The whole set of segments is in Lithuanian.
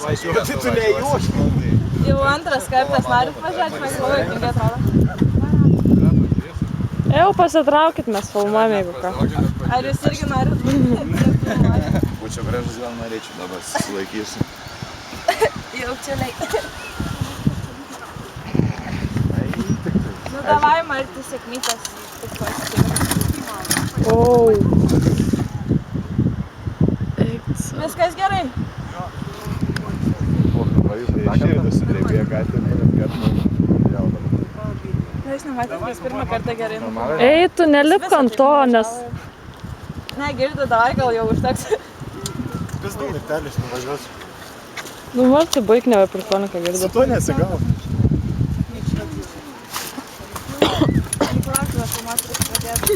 Važiuoti tu nejuoši. Jau antras kartas norit važiuoti, man labai juokingai atrodo. Jau pasitraukit, mes filmuojame, jeigu ką. Ar jūs irgi norit filmuoti? Būčiau gražus, gal norėčiau, dabar susilaikysiu. Jau čia leik. Nu davai, Marti, sėkmytės. O. Viskas gerai. Širdis sudrebėjo gatvė, kad Na, jūs nematėt, mes pirmą kartą gerai nuvažiavome. Ei, tu nelipk ant to, nes... Ne, girdi, davai, gal jau užteks. Vis du mirtelis nuvažiuosiu. Nu, Marti, baig nebeprikoniką girdi. Su to nesigau. Nikolaklas, tu moteris pradėtų.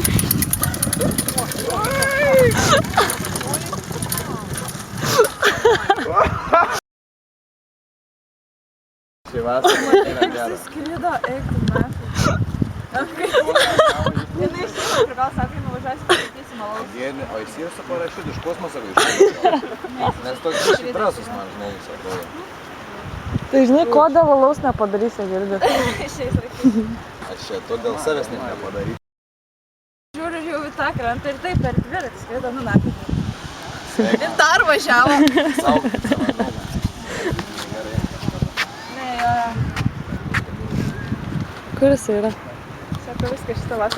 Šį vasarą yra gera. Skrido, eik tu nafu. Jinai iš tikrųjų prikal, sakai, nuvažiuosi, pasakysi malaus. O jis yra parašyti iš kosmoso iš. Nes toks šitrasus man žmogus atrodo. Tai žinai, ko dėl alaus nepadarysi, girdi. Šiais laikais. Aš čia to dėl savęs net nepadarysiu. Žiūriu jau į tą krantą ir taip per dviratį skrido, nu nafu. Ir dar važiavo. Saugokit savo nuomonę. Ne, jo. Kur jis yra? Sako, viskas šitą vasarą.